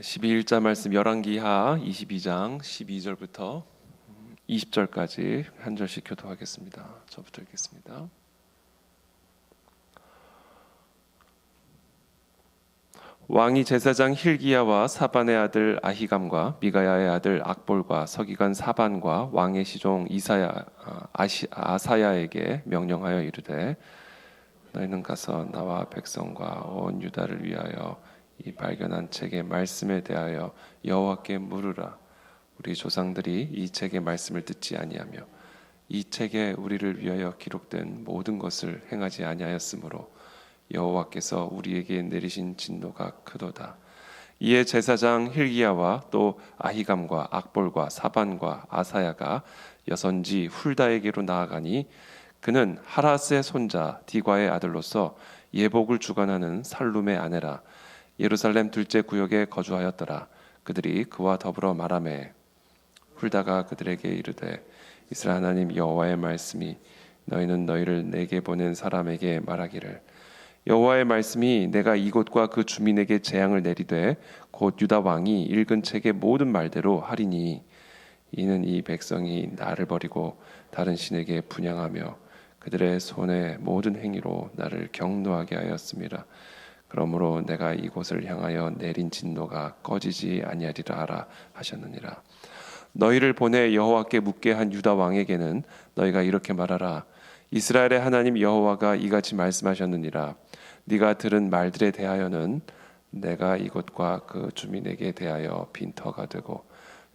12일자 말씀 열왕기하 22장 12절부터 20절까지 한 절씩 교독하겠습니다. 저부터 읽겠습니다. 왕이 제사장 힐기야와 사반의 아들 아히감과 미가야의 아들 악볼과 서기관 사반과 왕의 시종 아사야에게 명령하여 이르되 너희는 가서 나와 백성과 온 유다를 위하여 이 발견한 책의 말씀에 대하여 여호와께 물으라. 우리 조상들이 이 책의 말씀을 듣지 아니하며 이 책에 우리를 위하여 기록된 모든 것을 행하지 아니하였으므로 여호와께서 우리에게 내리신 진노가 크도다. 이에 제사장 힐기야와 또 아히감과 악볼과 사반과 아사야가 여선지 훌다에게로 나아가니 그는 하라스의 손자 디과의 아들로서 예복을 주관하는 살룸의 아내라. 예루살렘 둘째 구역에 거주하였더라. 그들이 그와 더불어 말하매 훌다가 그들에게 이르되 이스라엘 하나님 여호와의 말씀이 너희는 너희를 내게 보낸 사람에게 말하기를 여호와의 말씀이 내가 이곳과 그 주민에게 재앙을 내리되 곧 유다 왕이 읽은 책의 모든 말대로 하리니 이는 이 백성이 나를 버리고 다른 신에게 분향하며 그들의 손의 모든 행위로 나를 경노하게 하였습니다. 그러므로 내가 이곳을 향하여 내린 진노가 꺼지지 아니하리라 하라 하셨느니라. 너희를 보내 여호와께 묻게 한 유다 왕에게는 너희가 이렇게 말하라. 이스라엘의 하나님 여호와가 이같이 말씀하셨느니라. 네가 들은 말들에 대하여는 내가 이곳과 그 주민에게 대하여 빈터가 되고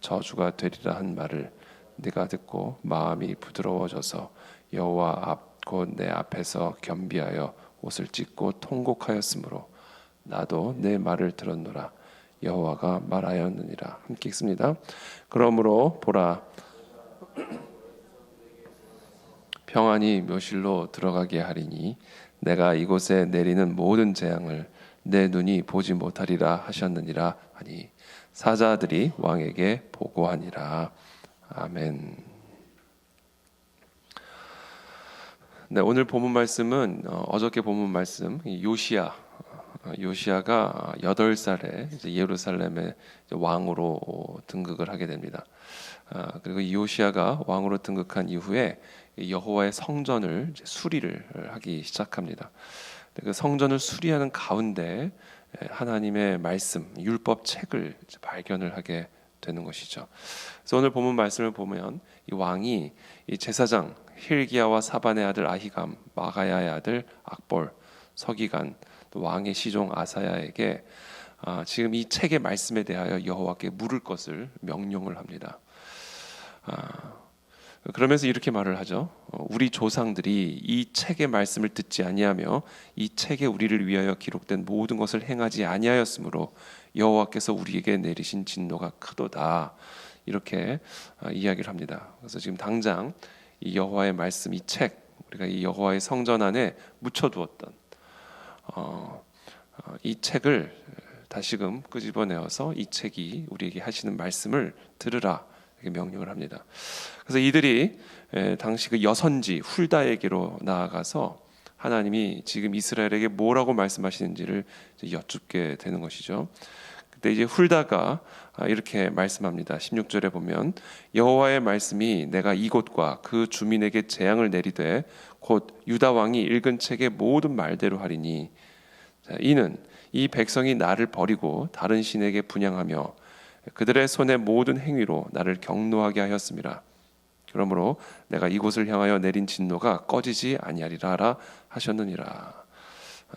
저주가 되리라 한 말을 네가 듣고 마음이 부드러워져서 여호와 앞 곧 내 앞에서 겸비하여 옷을 찢고 통곡하였으므로 나도 내 말을 들었노라. 여호와가 말하였느니라. 함께 읽습니다. 그러므로 보라 평안이 묘실로 들어가게 하리니 내가 이곳에 내리는 모든 재앙을 내 눈이 보지 못하리라 하셨느니라 하니 사자들이 왕에게 보고하니라. 아멘. 네, 오늘 본문 말씀은 어저께 본문 말씀 요시야가 8살에 이제 예루살렘의 왕으로 등극을 하게 됩니다. 그리고 이 요시야가 왕으로 등극한 이후에 여호와의 성전을 수리를 하기 시작합니다. 그 성전을 수리하는 가운데 하나님의 말씀, 율법 책을 발견을 하게 되는 것이죠. 그래서 오늘 본문 말씀을 보면 이 왕이 이 제사장 힐기야와 사반의 아들 아히감, 마가야의 아들 악볼, 서기관, 또 왕의 시종 아사야에게 지금 이 책의 말씀에 대하여 여호와께 물을 것을 명령을 합니다. 그러면서 이렇게 말을 하죠. 우리 조상들이 이 책의 말씀을 듣지 아니하며 이 책에 우리를 위하여 기록된 모든 것을 행하지 아니하였으므로 여호와께서 우리에게 내리신 진노가 크도다. 이렇게 이야기를 합니다. 그래서 지금 당장 이 여호와의 말씀, 이 책, 우리가 이 여호와의 성전 안에 묻혀두었던 이 책을 다시금 끄집어내어서 이 책이 우리에게 하시는 말씀을 들으라 이렇게 명령을 합니다. 그래서 이들이 당시 그 여선지 훌다에게로 나아가서 하나님이 지금 이스라엘에게 뭐라고 말씀하시는지를 여쭙게 되는 것이죠. 그때 이제 훌다가 이렇게 말씀합니다. 16절에 보면 여호와의 말씀이 내가 이곳과 그 주민에게 재앙을 내리되 곧 유다 왕이 읽은 책의 모든 말대로 하리니 이는 이 백성이 나를 버리고 다른 신에게 분향하며 그들의 손의 모든 행위로 나를 경노하게 하였습니다. 그러므로 내가 이곳을 향하여 내린 진노가 꺼지지 아니하리라 하셨느니라.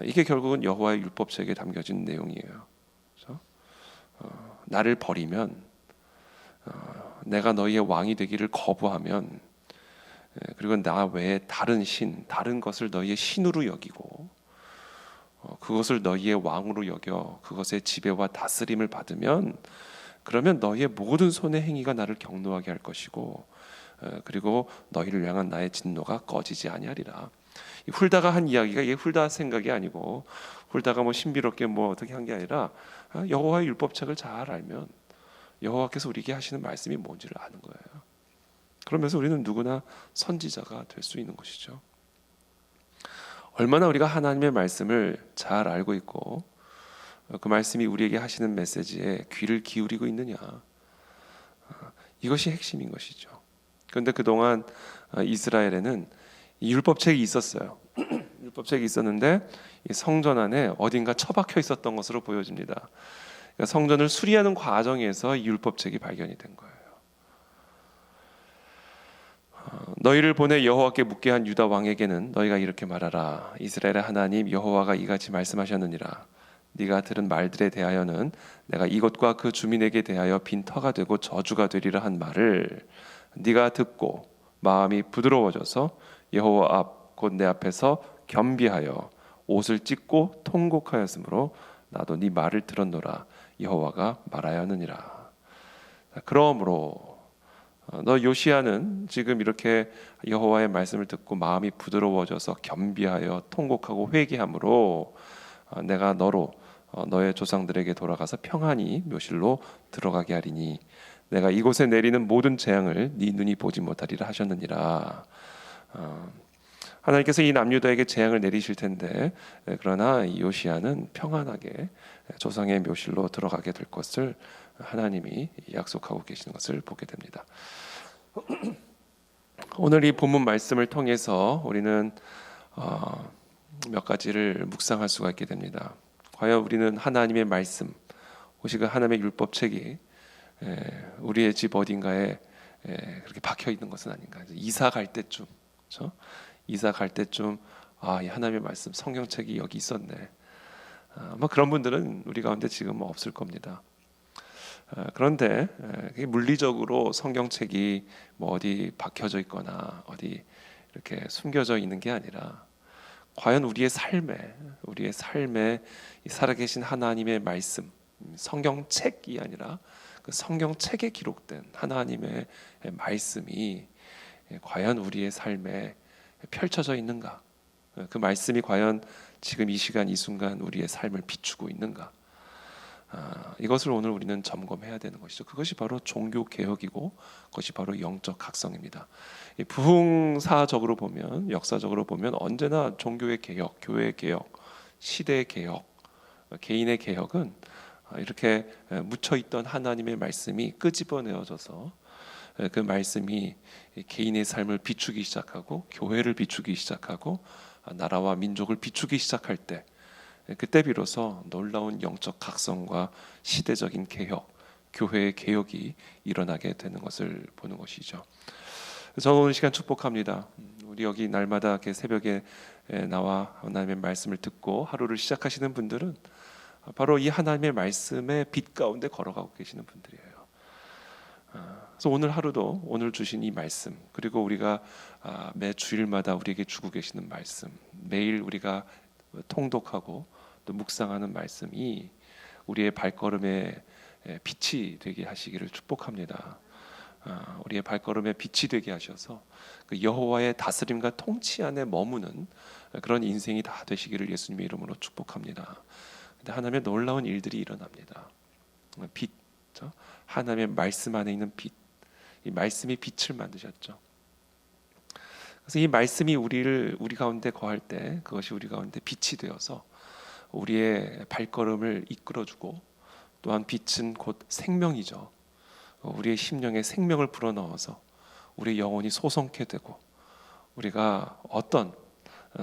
이게 결국은 여호와의 율법책에 담겨진 내용이에요. 그렇죠? 나를 버리면 내가 너희의 왕이 되기를 거부하면 그리고 나 외에 다른 신, 다른 것을 너희의 신으로 여기고 그것을 너희의 왕으로 여겨 그것의 지배와 다스림을 받으면 그러면 너희의 모든 손의 행위가 나를 경노하게 할 것이고 그리고 너희를 향한 나의 진노가 꺼지지 아니하리라. 이 훌다가 한 이야기가 이게 훌다 생각이 아니고 훌다가 뭐 신비롭게 뭐 어떻게 한 게 아니라 여호와의 율법책을 잘 알면 여호와께서 우리에게 하시는 말씀이 뭔지를 아는 거예요. 그러면서 우리는 누구나 선지자가 될 수 있는 것이죠. 얼마나 우리가 하나님의 말씀을 잘 알고 있고 그 말씀이 우리에게 하시는 메시지에 귀를 기울이고 있느냐? 이것이 핵심인 것이죠. 그런데 그동안 이스라엘에는 율법책이 있었어요. 율법책이 있었는데 이 성전 안에 어딘가 처박혀 있었던 것으로 보여집니다. 그러니까 성전을 수리하는 과정에서 이 율법책이 발견이 된 거예요. 너희를 보내 여호와께 묻게 한 유다 왕에게는 너희가 이렇게 말하라. 이스라엘의 하나님 여호와가 이같이 말씀하셨느니라. 네가 들은 말들에 대하여는 내가 이곳과 그 주민에게 대하여 빈터가 되고 저주가 되리라 한 말을 네가 듣고 마음이 부드러워져서 여호와 앞 곧 내 앞에서 겸비하여 옷을 찢고 통곡하였으므로 나도 네 말을 들었노라. 여호와가 말하였느니라. 그러므로 너 요시야는 지금 이렇게 여호와의 말씀을 듣고 마음이 부드러워져서 겸비하여 통곡하고 회개함으로 내가 너로 너의 조상들에게 돌아가서 평안히 묘실로 들어가게 하리니 내가 이곳에 내리는 모든 재앙을 네 눈이 보지 못하리라 하셨느니라. 하나님께서 이 남유다에게 재앙을 내리실 텐데 그러나 요시야는 평안하게 조상의 묘실로 들어가게 될 것을 하나님이 약속하고 계시는 것을 보게 됩니다. 오늘 이 본문 말씀을 통해서 우리는 몇 가지를 묵상할 수가 있게 됩니다. 과연 우리는 하나님의 말씀, 혹시 그 하나님의 율법책이 우리의 집 어딘가에 그렇게 박혀 있는 것은 아닌가? 이사 갈 때쯤, 그렇죠? 이사 갈 때쯤 이 하나님의 말씀, 성경책이 여기 있었네. 그런 분들은 우리 가운데 지금 없을 겁니다. 그런데 물리적으로 성경책이 어디 박혀져 있거나 어디 이렇게 숨겨져 있는 게 아니라 과연 우리의 삶에 이 살아계신 하나님의 말씀, 성경책이 아니라 그 성경책에 기록된 하나님의 말씀이 과연 우리의 삶에 펼쳐져 있는가? 그 말씀이 과연 지금 이 시간 이 순간 우리의 삶을 비추고 있는가? 이것을 오늘 우리는 점검해야 되는 것이죠. 그것이 바로 종교 개혁이고 그것이 바로 영적 각성입니다. 부흥사적으로 보면, 역사적으로 보면 언제나 종교의 개혁, 교회의 개혁, 시대의 개혁, 개인의 개혁은 이렇게 묻혀있던 하나님의 말씀이 끄집어내어져서 그 말씀이 개인의 삶을 비추기 시작하고 교회를 비추기 시작하고 나라와 민족을 비추기 시작할 때 그때 비로소 놀라운 영적 각성과 시대적인 개혁, 교회의 개혁이 일어나게 되는 것을 보는 것이죠. 저는 오늘 시간 축복합니다. 우리 여기 날마다 이렇게 새벽에 나와 하나님의 말씀을 듣고 하루를 시작하시는 분들은 바로 이 하나님의 말씀의 빛 가운데 걸어가고 계시는 분들이에요. 그래서 오늘 하루도 오늘 주신 이 말씀, 그리고 우리가 매 주일마다 우리에게 주고 계시는 말씀, 매일 우리가 통독하고 또 묵상하는 말씀이 우리의 발걸음에 빛이 되게 하시기를 축복합니다. 우리의 발걸음에 빛이 되게 하셔서 그 여호와의 다스림과 통치 안에 머무는 그런 인생이 다 되시기를 예수님의 이름으로 축복합니다. 근데 하나님의 놀라운 일들이 일어납니다. 빛, 하나님의 말씀 안에 있는 빛, 이 말씀이 빛을 만드셨죠. 그래서 이 말씀이 우리 가운데 거할 때 그것이 우리 가운데 빛이 되어서 우리의 발걸음을 이끌어주고, 또한 빛은 곧 생명이죠. 우리의 심령에 생명을 불어넣어서 우리의 영혼이 소성케 되고, 우리가 어떤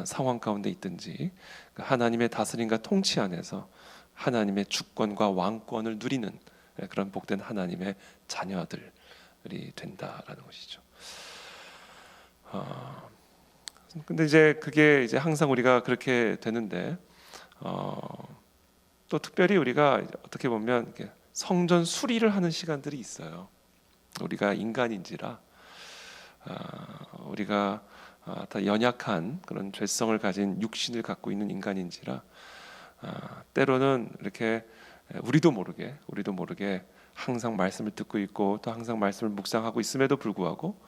상황 가운데 있든지 하나님의 다스림과 통치 안에서 하나님의 주권과 왕권을 누리는 그런 복된 하나님의 자녀들이 된다라는 것이죠. 근데 이제 그게 이제 항상 우리가 그렇게 되는데, 또 특별히 우리가 어떻게 보면 성전 수리를 하는 시간들이 있어요. 우리가 인간인지라 우리가 다 연약한 그런 죄성을 가진 육신을 갖고 있는 인간인지라 때로는 이렇게 우리도 모르게 항상 말씀을 듣고 있고 또 항상 말씀을 묵상하고 있음에도 불구하고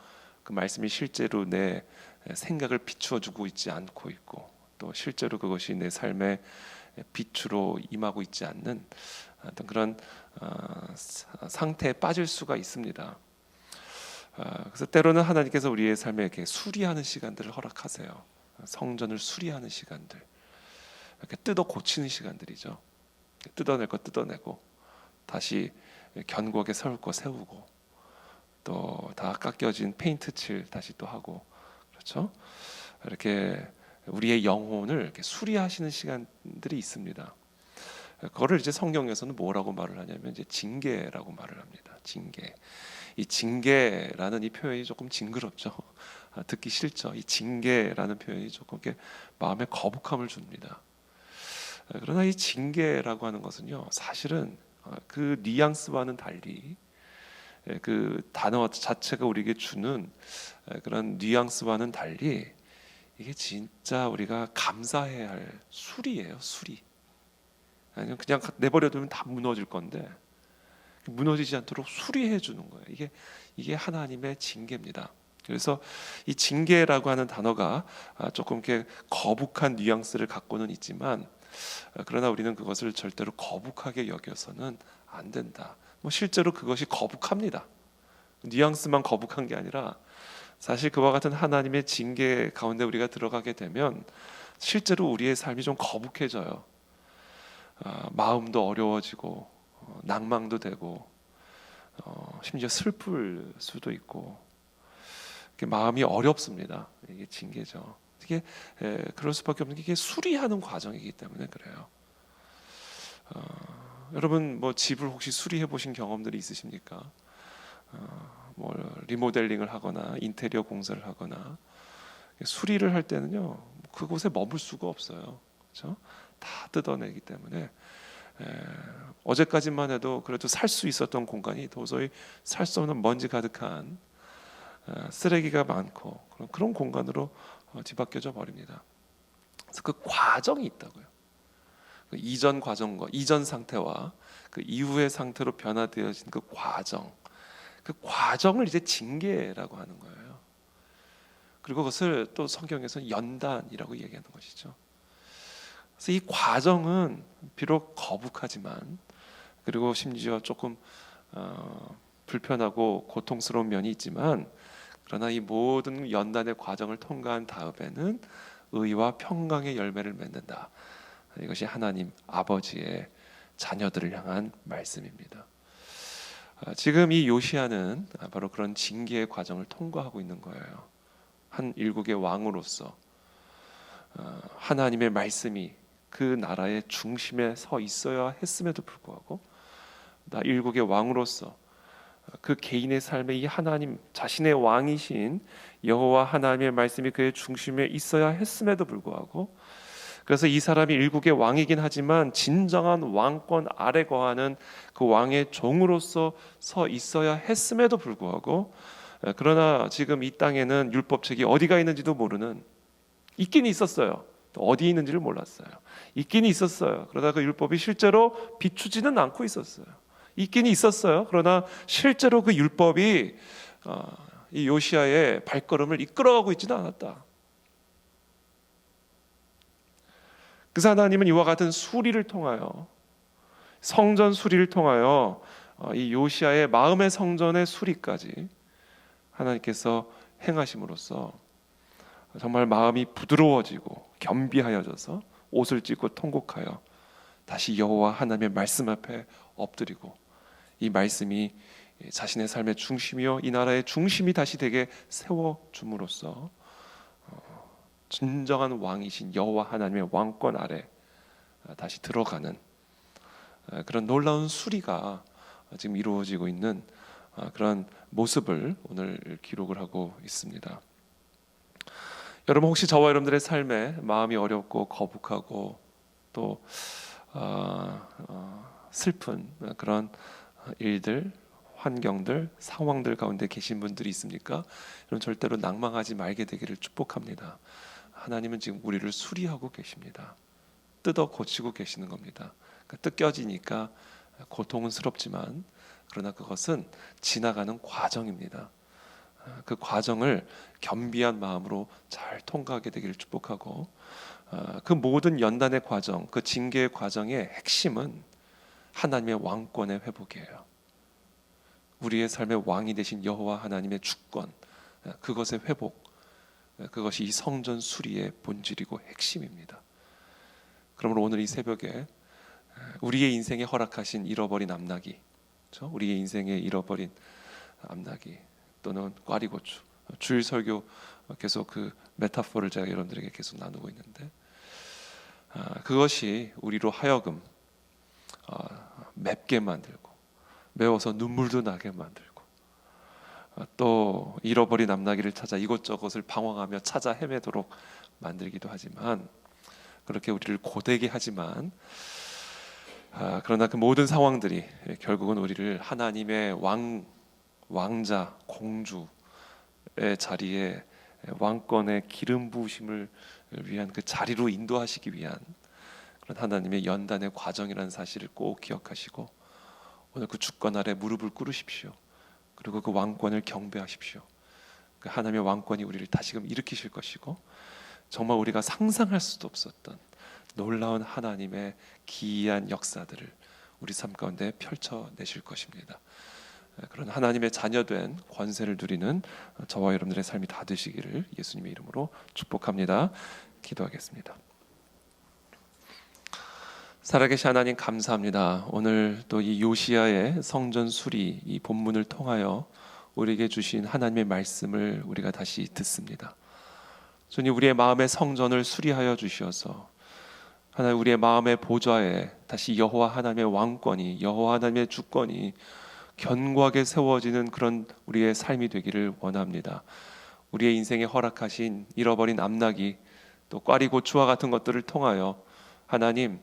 그 말씀이 실제로 내 생각을 비추어 주고 있지 않고 있고, 또 실제로 그것이 내 삶의 빛으로 임하고 있지 않는 어떤 그런 상태에 빠질 수가 있습니다. 그래서 때로는 하나님께서 우리의 삶에 이렇게 수리하는 시간들을 허락하세요. 성전을 수리하는 시간들, 이렇게 뜯어 고치는 시간들이죠. 뜯어낼 거 뜯어내고 다시 견고하게 세울 거 세우고 또 다 깎여진 페인트 칠 다시 또 하고 그렇죠? 이렇게 우리의 영혼을 이렇게 수리하시는 시간들이 있습니다. 그거를 이제 성경에서는 뭐라고 말을 하냐면 이제 징계라고 말을 합니다. 징계. 이 징계라는 이 표현이 조금 징그럽죠. 듣기 싫죠. 이 징계라는 표현이 조금 이렇게 마음에 거북함을 줍니다. 그러나 이 징계라고 하는 것은요, 사실은 그 뉘앙스와는 달리 그 단어 자체가 우리에게 주는 그런 뉘앙스와는 달리 이게 진짜 우리가 감사해야 할 수리예요, 수리. 아니면 그냥 내버려두면 다 무너질 건데 무너지지 않도록 수리해 주는 거예요. 이게 하나님의 징계입니다. 그래서 이 징계라고 하는 단어가 조금 이렇게 거북한 뉘앙스를 갖고는 있지만 그러나 우리는 그것을 절대로 거북하게 여겨서는 안 된다. 실제로 그것이 거북합니다. 뉘앙스만 거북한 게 아니라 사실 그와 같은 하나님의 징계 가운데 우리가 들어가게 되면 실제로 우리의 삶이 좀 거북해져요. 마음도 어려워지고 낭망도 되고 심지어 슬플 수도 있고 마음이 어렵습니다. 이게 징계죠. 이게 그럴 수밖에 없는 게 이게 수리하는 과정이기 때문에 그래요. 여러분 뭐 집을 혹시 수리해 보신 경험들이 있으십니까? 뭐 리모델링을 하거나 인테리어 공사를 하거나 수리를 할 때는요 그곳에 머물 수가 없어요. 그렇죠? 다 뜯어내기 때문에 어제까지만 해도 그래도 살 수 있었던 공간이 도저히 살 수 없는 먼지 가득한 쓰레기가 많고 그런 공간으로 뒤바뀌어져 버립니다. 그래서 그 과정이 있다고요. 그 이전 과정과 이전 상태와 그 이후의 상태로 변화되어진 그 과정을 이제 징계라고 하는 거예요. 그리고 그것을 또 성경에서는 연단이라고 얘기하는 것이죠. 그래서 이 과정은 비록 거북하지만 그리고 심지어 조금 불편하고 고통스러운 면이 있지만 그러나 이 모든 연단의 과정을 통과한 다음에는 의와 평강의 열매를 맺는다. 이것이 하나님 아버지의 자녀들을 향한 말씀입니다. 지금 이 요시야는 바로 그런 징계의 과정을 통과하고 있는 거예요. 한 일국의 왕으로서 하나님의 말씀이 그 나라의 중심에 서 있어야 했음에도 불구하고 나 일국의 왕으로서 그 개인의 삶에 이 하나님 자신의 왕이신 여호와 하나님의 말씀이 그의 중심에 있어야 했음에도 불구하고 그래서 이 사람이 일국의 왕이긴 하지만 진정한 왕권 아래 거하는 그 왕의 종으로서 서 있어야 했음에도 불구하고 그러나 지금 이 땅에는 율법책이 어디가 있는지도 모르는 있긴 있었어요. 어디 있는지를 몰랐어요. 있긴 있었어요. 그러다 그 율법이 실제로 비추지는 않고 있었어요. 있긴 있었어요. 그러나 실제로 그 율법이 이 요시야의 발걸음을 이끌어가고 있지는 않았다. 그래서 하나님은 이와 같은 수리를 통하여 성전 수리를 통하여 이 요시야의 마음의 성전의 수리까지 하나님께서 행하심으로써 정말 마음이 부드러워지고 겸비하여져서 옷을 찢고 통곡하여 다시 여호와 하나님의 말씀 앞에 엎드리고 이 말씀이 자신의 삶의 중심이요 이 나라의 중심이 다시 되게 세워줌으로써 진정한 왕이신 여호와 하나님의 왕권 아래 다시 들어가는 그런 놀라운 수리가 지금 이루어지고 있는 그런 모습을 오늘 기록을 하고 있습니다. 여러분 혹시 저와 여러분들의 삶에 마음이 어렵고 거북하고 또 슬픈 그런 일들, 환경들, 상황들 가운데 계신 분들이 있습니까? 여러분 절대로 낭망하지 말게 되기를 축복합니다. 하나님은 지금 우리를 수리하고 계십니다. 뜯어 고치고 계시는 겁니다. 뜯겨지니까 고통스럽지만 그러나 그것은 지나가는 과정입니다. 그 과정을 겸비한 마음으로 잘 통과하게 되기를 축복하고 그 모든 연단의 과정, 그 징계의 과정의 핵심은 하나님의 왕권의 회복이에요. 우리의 삶의 왕이 되신 여호와 하나님의 주권, 그것의 회복, 그것이 이 성전 수리의 본질이고 핵심입니다. 그러므로 오늘 이 새벽에 우리의 인생에 허락하신 잃어버린 암나기, 그렇죠? 우리의 인생에 잃어버린 암나기 또는 꽈리고추. 주일 설교 계속 그 메타포를 제가 여러분들에게 계속 나누고 있는데, 그것이 우리로 하여금 맵게 만들고 매워서 눈물도 나게 만들고, 또 잃어버린 암나기를 찾아 이곳저곳을 방황하며 찾아 헤매도록 만들기도 하지만, 그렇게 우리를 고되게 하지만, 그러나 그 모든 상황들이 결국은 우리를 하나님의 왕자 공주의 자리에, 왕권의 기름 부으심을 위한 그 자리로 인도하시기 위한 그런 하나님의 연단의 과정이라는 사실을 꼭 기억하시고, 오늘 그 주권 아래 무릎을 꿇으십시오. 그리고 그 왕권을 경배하십시오. 그 하나님의 왕권이 우리를 다시금 일으키실 것이고, 정말 우리가 상상할 수도 없었던 놀라운 하나님의 기이한 역사들을 우리 삶 가운데 펼쳐내실 것입니다. 그런 하나님의 자녀된 권세를 누리는 저와 여러분들의 삶이 다 되시기를 예수님의 이름으로 축복합니다. 기도하겠습니다. 살아계신 하나님, 감사합니다. 오늘 또 이 요시야의 성전 수리 이 본문을 통하여 우리에게 주신 하나님의 말씀을 우리가 다시 듣습니다. 주님, 우리의 마음의 성전을 수리하여 주시어서 하나님, 우리의 마음의 보좌에 다시 여호와 하나님의 왕권이, 여호와 하나님의 주권이 견고하게 세워지는 그런 우리의 삶이 되기를 원합니다. 우리의 인생에 허락하신 잃어버린 암나기, 또 꽈리고추와 같은 것들을 통하여 하나님,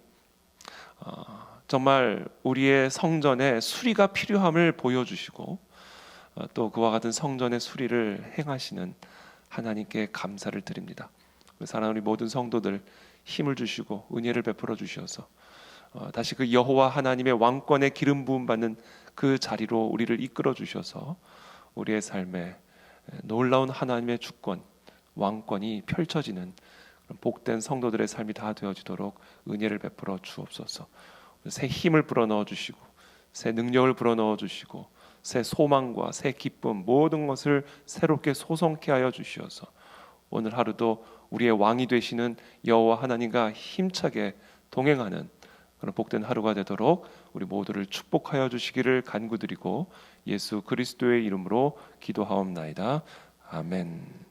정말 우리의 성전에 수리가 필요함을 보여주시고, 또 그와 같은 성전의 수리를 행하시는 하나님께 감사를 드립니다. 사랑하는 우리 모든 성도들 힘을 주시고 은혜를 베풀어 주셔서 다시 그 여호와 하나님의 왕권의 기름 부음 받는 그 자리로 우리를 이끌어 주셔서 우리의 삶에 놀라운 하나님의 주권, 왕권이 펼쳐지는 복된 성도들의 삶이 다 되어지도록 은혜를 베풀어 주옵소서. 새 힘을 불어넣어 주시고, 새 능력을 불어넣어 주시고, 새 소망과 새 기쁨, 모든 것을 새롭게 소성케 하여 주시어서 오늘 하루도 우리의 왕이 되시는 여호와 하나님과 힘차게 동행하는 그런 복된 하루가 되도록 우리 모두를 축복하여 주시기를 간구드리고 예수 그리스도의 이름으로 기도하옵나이다. 아멘.